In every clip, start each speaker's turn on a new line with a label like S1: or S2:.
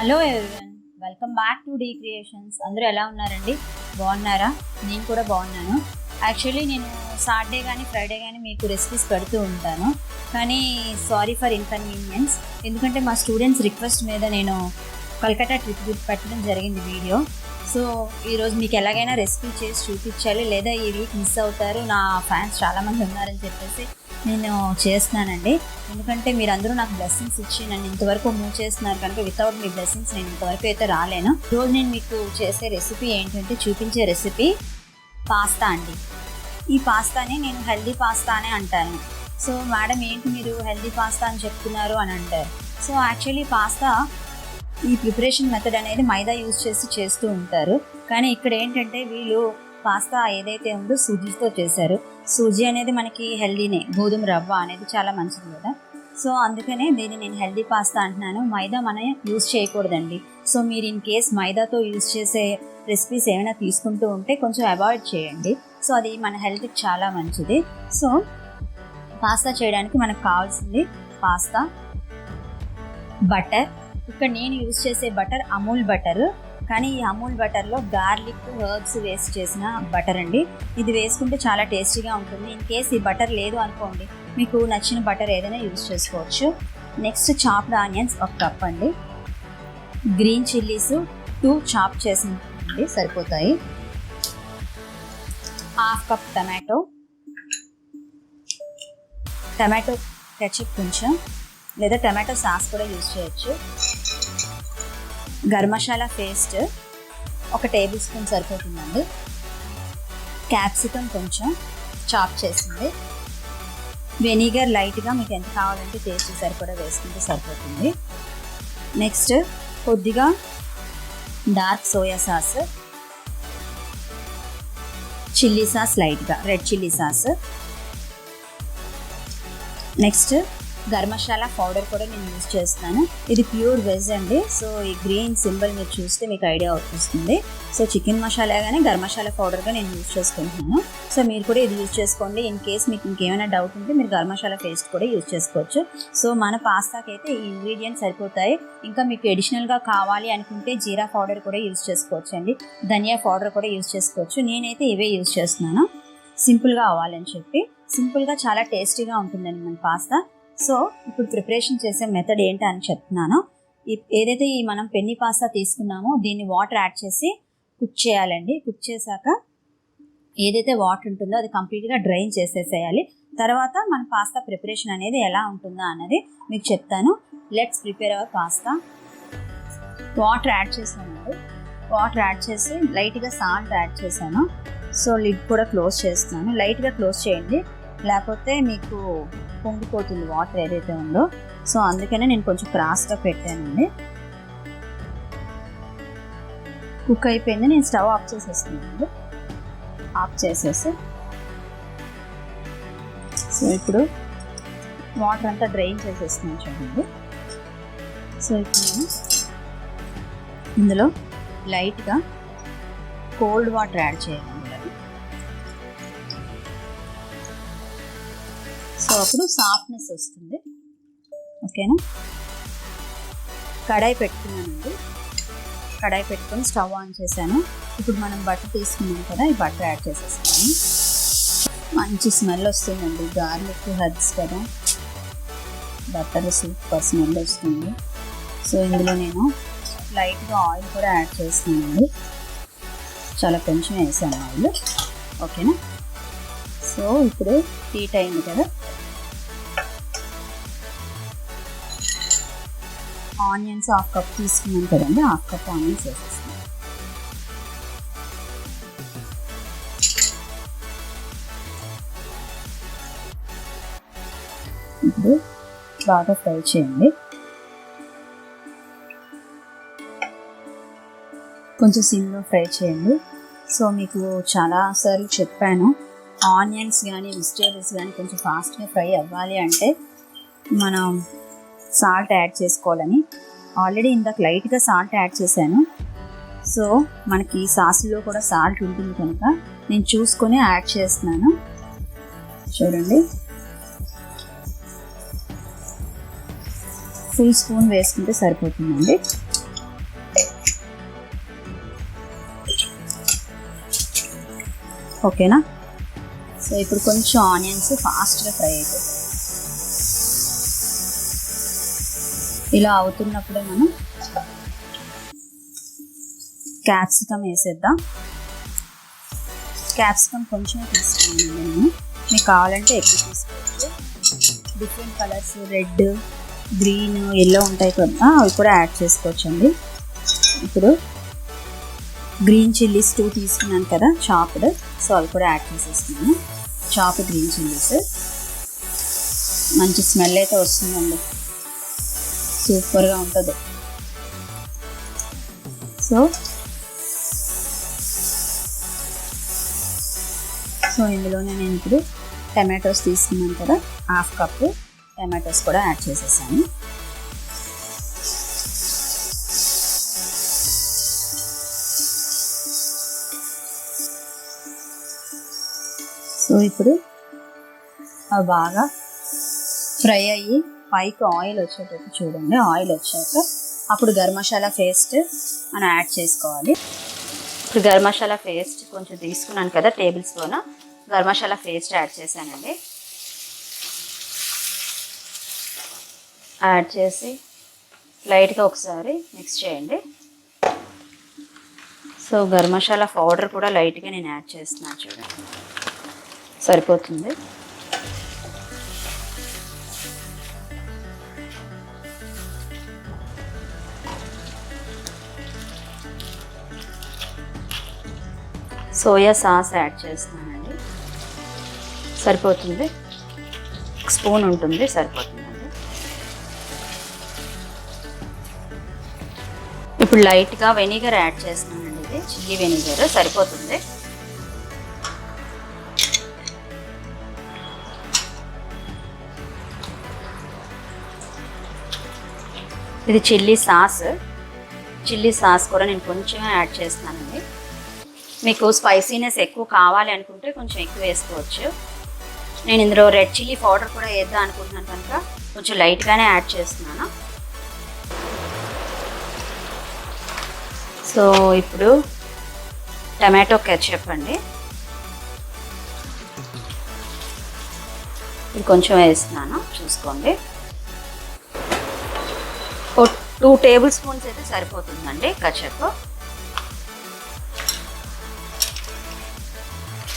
S1: Hello everyone, welcome back to D creations. అందరూ ఎలా ఉన్నారండి? బాగున్నారా? నేను కూడా బాగున్నాను. యాక్చువల్లీ నేను సాటర్డే కానీ ఫ్రైడే కానీ మీకు రెసిపీస్ పెడుతూ ఉంటాను, కానీ సారీ ఫర్ ఇన్కన్వీనియన్స్. ఎందుకంటే మా స్టూడెంట్స్ రిక్వెస్ట్ మీద నేను కలకత్తా ట్రిప్ పెట్టడం జరిగింది వీడియో. సో ఈరోజు మీకు ఎలాగైనా రెసిపీ చేసి చూపించాలి, లేదా ఈ వీక్ మిస్ అవుతారు, నా ఫ్యాన్స్ చాలామంది ఉన్నారని చెప్పేసి నేను చేస్తున్నానండి. ఎందుకంటే మీరందరూ నాకు బ్లెస్సింగ్స్ ఇచ్చి నన్ను ఇంతవరకు మూవ్ చేస్తున్నారు కనుక వితౌట్ మీ బ్లెస్సింగ్స్ నేను ఇంతవరకు అయితే రాలేను. ఈరోజు నేను మీకు చేసే రెసిపీ ఏంటంటే, చూపించే రెసిపీ పాస్తా అండి. ఈ పాస్తాని నేను హెల్దీ పాస్తా అనే అంటాను. సో మేడం ఏంటి మీరు హెల్దీ పాస్తా అని చెప్తున్నారు అని అంటారు. సో యాక్చువల్లీ పాస్తా ఈ ప్రిపరేషన్ మెథడ్ అనేది మైదా యూజ్ చేసి చేస్తూ ఉంటారు, కానీ ఇక్కడ ఏంటంటే వీళ్ళు పాస్తా ఏదైతే ఉందో సూజీతో చేశారు. సూజీ అనేది మనకి హెల్దీనే, గోధుమ రవ్వ అనేది చాలా మంచిది కదా. సో అందుకనే దీన్ని నేను హెల్దీ పాస్తా అంటున్నాను. మైదా మనం యూజ్ చేయకూడదండి. సో మీరు ఇన్ కేస్ మైదాతో యూజ్ చేసే రెసిపీస్ ఏమైనా తీసుకుంటూ ఉంటే కొంచెం అవాయిడ్ చేయండి. సో అది మన హెల్త్కి చాలా మంచిది. సో పాస్తా చేయడానికి మనకు కావాల్సింది పాస్తా, బటర్. ఇక్కడ నేను యూజ్ చేసే బటర్ అమూల్ బటర్, కానీ ఈ అమూల్ బటర్లో గార్లిక్, హర్బ్స్ వేస్ట్ చేసిన బటర్ అండి. ఇది వేసుకుంటే చాలా టేస్టీగా ఉంటుంది. ఇన్ కేస్ ఈ బటర్ లేదు అనుకోండి, మీకు నచ్చిన బటర్ ఏదైనా యూజ్ చేసుకోవచ్చు. నెక్స్ట్ చాప్డ్ ఆనియన్స్ 1 కప్ అండి. గ్రీన్ చిల్లీస్ 2 చాప్ చేసింది సరిపోతాయి. 1/2 కప్ టమాటో కెచప్ కొంచెం, లేదా టమాటో సాస్ కూడా యూజ్ చేయొచ్చు. Garam masala paste 1 tablespoon సరిపోతుందండి. క్యాప్సికమ్ కొంచెం చాప్ చేసింది. వెనిగర్ లైట్గా మీకు ఎంత కావాలంటే టేస్ట్ సరిపడా వేసుకుంటే సరిపోతుంది. నెక్స్ట్ కొద్దిగా dark soya sauce, chilli sauce లైట్గా, red chilli sauce. Next garam masala powder కూడా నేను యూజ్ చేస్తున్నాను. ఇది ప్యూర్ వెజ్ అండి. సో ఈ గ్రీన్ సింబల్ మీరు చూస్తే మీకు ఐడియా వస్తుంది. సో చికెన్ మసాలా కానీ గరం మసాలా పౌడర్గా నేను యూజ్ చేసుకుంటున్నాను. సో మీరు కూడా ఇది యూజ్ చేసుకోండి. ఇన్ కేస్ మీకు ఇంకేమైనా డౌట్ ఉంటే మీరు గరం మసాలా పేస్ట్ కూడా యూజ్ చేసుకోవచ్చు. సో మన పాస్తాకి అయితే ఈ ఇంగ్రీడియంట్స్ సరిపోతాయి. ఇంకా మీకు అడిషనల్గా కావాలి అనుకుంటే జీరా పౌడర్ కూడా యూజ్ చేసుకోవచ్చు అండి, ధనియా పౌడర్ కూడా యూజ్ చేసుకోవచ్చు. నేనైతే ఇవే యూజ్ చేస్తున్నాను, సింపుల్గా అవ్వాలని చెప్పి. సింపుల్గా చాలా టేస్టీగా ఉంటుందండి మన పాస్తా. సో ఇప్పుడు ప్రిపరేషన్ చేసే మెథడ్ ఏంటి అని చెప్తున్నాను. ఏదైతే ఈ మనం పెన్ని పాస్తా తీసుకున్నామో దీన్ని వాటర్ యాడ్ చేసి కుక్ చేయాలండి. కుక్ చేశాక ఏదైతే వాటర్ ఉంటుందో అది కంప్లీట్గా డ్రైన్ చేసేసేయాలి. తర్వాత మన పాస్తా ప్రిపరేషన్ అనేది ఎలా ఉంటుందో అన్నది మీకు చెప్తాను. Let's prepare our pasta. Water add చేసానండి. వాటర్ యాడ్ చేసి లైట్గా సాల్ట్ యాడ్ చేశాను. సో లిడ్ కూడా క్లోజ్ చేస్తున్నాను. లైట్గా క్లోజ్ చేయండి, లేకపోతే మీకు పొంగిపోతుంది వాటర్ ఏదైతే ఉందో. సో అందుకనే నేను కొంచెం క్రాస్గా పెట్టానండి. కుక్ అయిపోయింది. నేను స్టవ్ ఆఫ్ చేసేస్తున్నాను. ఆఫ్ చేసేసి సో ఇప్పుడు వాటర్ అంతా డ్రైన్ చేసేస్తున్నాను చూడండి. సో ఇప్పుడు నేను ఇందులో లైట్గా కోల్డ్ వాటర్ యాడ్ చేయాలి. సో అప్పుడు సాఫ్ట్నెస్ వస్తుంది. ఓకేనా? కడాయి పెట్టుకున్నానండి. కడాయి పెట్టుకొని స్టవ్ ఆన్ చేశాను. ఇప్పుడు మనం బటర్ తీసుకున్నాం కదా, ఈ బటర్ యాడ్ చేసేసాను. మంచి స్మెల్ వస్తుందండి. గార్లిక్, హెర్బ్స్ కదా, బటర్ సూపర్ స్మెల్ వస్తుంది. సో ఇందులో నేను లైట్గా ఆయిల్ కూడా యాడ్ చేస్తున్నానండి. చాలా కొంచెం వేసాను ఆయిల్. ఓకేనా? సో ఇప్పుడు హీట్ అయింది కదా, ఆనియన్స్ 1/2 కప్ తీసుకున్నాను కదండి, 1/2 కప్ ఆనియన్స్ వేసేస్తున్నాను. ఇప్పుడు బాగా ఫ్రై చేయండి. కొంచెం సిమ్లో ఫ్రై చేయండి. సో మీకు చాలాసార్లు చెప్పాను, ఆనియన్స్ కానీ వెజిటేబుల్స్ కానీ కొంచెం ఫాస్ట్గా ఫ్రై అవ్వాలి అంటే మనం సాల్ట్ యాడ్ చేసుకోవాలని. ఆల్రెడీ ఇందాక లైట్గా సాల్ట్ యాడ్ చేశాను. సో మనకి సాసులో కూడా సాల్ట్ ఉంటుంది కనుక నేను చూసుకొని యాడ్ చేస్తున్నాను. చూడండి, ఫుల్ స్పూన్ వేసుకుంటే సరిపోతుందండి. ఓకేనా. సో ఇప్పుడు కొంచెం ఆనియన్స్ ఫాస్ట్గా ఫ్రై అవుతాయి. ఇలా అవుతున్నప్పుడే మనం క్యాప్సికమ్ వేసేద్దాం. క్యాప్సికమ్ కొంచెం తీసుకున్నాను నేను, మీకు కావాలంటే ఎక్కువ తీసుకోవచ్చు. Different colours red, green, yellow ఉంటాయి కదా, అవి కూడా యాడ్ చేసుకోవచ్చండి. ఇప్పుడు గ్రీన్ చిల్లీస్ 2 తీసుకున్నాను కదా చాప్డ్, సో అవి కూడా యాడ్ చేసేస్తున్నాను. చాప్ గ్రీన్ చిల్లీస్, మంచి స్మెల్ అయితే వస్తుందండి, సూపర్గా ఉంటుంది. సో ఇందులోనే నేను ఇప్పుడు టమాటోస్ తీసుకున్నాను కదా, 1/2 కప్పు టమాటోస్ కూడా యాడ్ చేసేసాను. సో ఇప్పుడు అవి బాగా ఫ్రై అయ్యి పైకి ఆయిల్ వచ్చేటట్టు చూడండి. ఆయిల్ వచ్చాక అప్పుడు గరం మసాలా పేస్ట్ మనం యాడ్ చేసుకోవాలి. ఇప్పుడు గరం మసాలా పేస్ట్ కొంచెం తీసుకున్నాను కదా, tablespoon garam masala paste add చేశానండి. యాడ్ చేసి లైట్గా ఒకసారి మిక్స్ చేయండి. సో గరం మసాలా పౌడర్ కూడా లైట్గా నేను యాడ్ చేస్తున్నాను చూడండి, సరిపోతుంది. సోయా సాస్ యాడ్ చేస్తున్నానండి, సరిపోతుంది. 1 స్పూన్ ఉంటుంది, సరిపోతుందండి. ఇప్పుడు లైట్గా వెనిగర్ యాడ్ చేస్తున్నానండి, ఇది చిల్లీ వెనిగర్ సరిపోతుంది. ఇది చిల్లీ సాస్ కూడా నేను కొంచెం యాడ్ చేస్తున్నానండి. మీకు స్పైసీనెస్ ఎక్కువ కావాలి అనుకుంటే కొంచెం ఎక్కువ వేసుకోవచ్చు. నేను ఇందులో రెడ్ చిల్లీ పౌడర్ కూడా వేద్దాం అనుకుంటున్నాను కనుక కొంచెం లైట్గానే యాడ్ చేస్తున్నాను. సో ఇప్పుడు టమాటో కెచప్ అండి, ఇది కొంచెం వేస్తున్నాను చూసుకోండి. 2 టేబుల్ స్పూన్స్ అయితే సరిపోతుందండి కెచప్.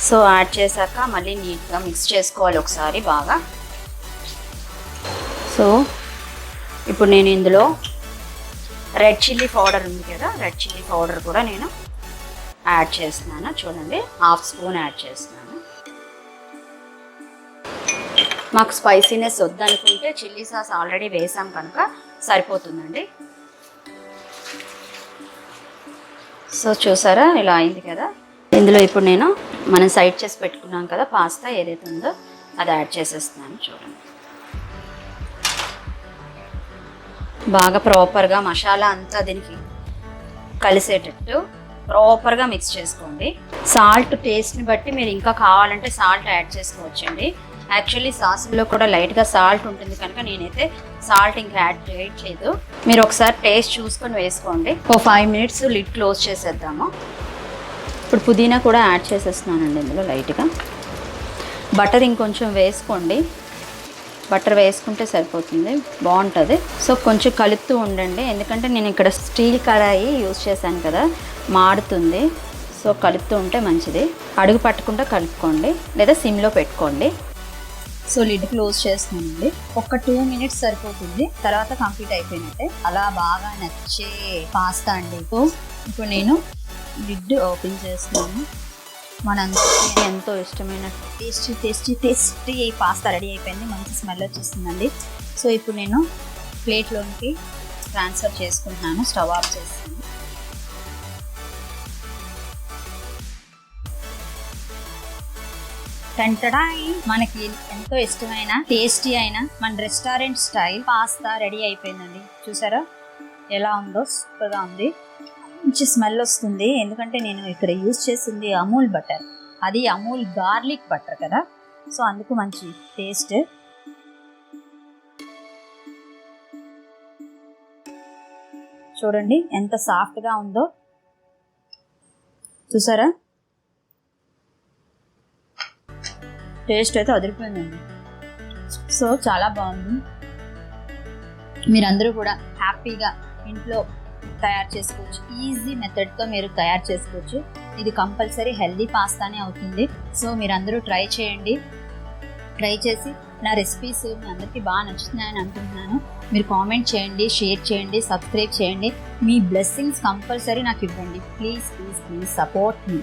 S1: సో యాడ్ చేశాక మళ్ళీ నీట్గా మిక్స్ చేసుకోవాలి ఒకసారి బాగా. సో ఇప్పుడు నేను ఇందులో రెడ్ చిల్లీ పౌడర్ ఉంది కదా, రెడ్ చిల్లీ పౌడర్ కూడా నేను యాడ్ చేస్తున్నాను చూడండి, 1/2 స్పూన్ యాడ్ చేస్తున్నాను. మాకు స్పైసీనెస్ వద్దనుకుంటే చిల్లీ సాస్ ఆల్రెడీ వేసాం కనుక సరిపోతుందండి. సో చూసారా ఇలా అయింది కదా. ఇందులో ఇప్పుడు నేను మనం సైడ్ చేసి పెట్టుకున్నాం కదా పాస్తా ఏదైతే ఉందో అది యాడ్ చేసేస్తున్నాను చూడండి. బాగా ప్రాపర్గా మసాలా అంతా దీనికి కలిసేటట్టు ప్రాపర్గా మిక్స్ చేసుకోండి. సాల్ట్ టేస్ట్ని బట్టి మీరు ఇంకా కావాలంటే సాల్ట్ యాడ్ చేసుకోవచ్చండి. యాక్చువల్లీ సాసుల్లో కూడా లైట్గా సాల్ట్ ఉంటుంది కనుక నేనైతే సాల్ట్ ఇంకా యాడ్ చేయట్లేదు. మీరు ఒకసారి టేస్ట్ చూసుకొని వేసుకోండి. 5 మినిట్స్ లిడ్ క్లోజ్ చేసేద్దాము. ఇప్పుడు పుదీనా కూడా యాడ్ చేసేస్తున్నానండి ఇందులో లైట్గా. బటర్ ఇంకొంచెం వేసుకోండి, బటర్ వేసుకుంటే సరిపోతుంది, బాగుంటుంది. సో కొంచెం కలుపుతూ ఉండండి, ఎందుకంటే నేను ఇక్కడ స్టీల్ కడాయి యూజ్ చేశాను కదా, మాడుతుంది. సో కలుపుతూ ఉంటే మంచిది. అడుగు పట్టకుండా కలుపుకోండి లేదా సిమ్లో పెట్టుకోండి. సో లిడ్ క్లోజ్ చేస్తున్నానండి. ఒక 2 మినిట్స్ సరిపోతుంది, తర్వాత కంప్లీట్ అయిపోయినట్టే. అలా బాగా నచ్చే పాస్తా అండి. సో ఇప్పుడు నేను లిడ్ ఓపెన్ చేస్తున్నాను. మనందరికీ ఎంతో ఇష్టమైన టేస్టీ పాస్తా రెడీ అయిపోయింది, మంచి స్మెల్ వచ్చేస్తుందండి. సో ఇప్పుడు నేను ప్లేట్లోనికి ట్రాన్స్ఫర్ చేసుకుంటున్నాను, స్టవ్ ఆఫ్ చేస్తాను. టంటడాయ్, మనకి ఎంతో ఇష్టమైన టేస్టీ అయిన మన రెస్టారెంట్ స్టైల్ పాస్తా రెడీ అయిపోయిందండి. చూసారా ఎలా ఉందో, సూపర్గా ఉంది, మంచి స్మెల్ వస్తుంది. ఎందుకంటే నేను ఇక్కడ యూజ్ చేసింది అమూల్ బటర్, అది అమూల్ గార్లిక్ బటర్ కదా, సో అందుకు మంచి టేస్ట్. చూడండి ఎంత సాఫ్ట్గా ఉందో, చూసారా టేస్ట్ అయితే అదిరిపోయిందండి. సో చాలా బాగుంది. మీరందరూ కూడా హ్యాపీగా ఇంట్లో తయారు చేసుకోవచ్చు. ఈజీ మెథడ్తో మీరు తయారు చేసుకోవచ్చు. ఇది కంపల్సరీ హెల్దీ పాస్తానే అవుతుంది. సో మీరందరూ ట్రై చేయండి. ట్రై చేసి నా రెసిపీస్ మీ అందరికీ బాగా నచ్చుతున్నాయని అనుకుంటున్నాను. మీరు కామెంట్ చేయండి, షేర్ చేయండి, సబ్స్క్రైబ్ చేయండి. మీ బ్లెస్సింగ్స్ కంపల్సరీ నాకు ఇవ్వండి. Please please please support me.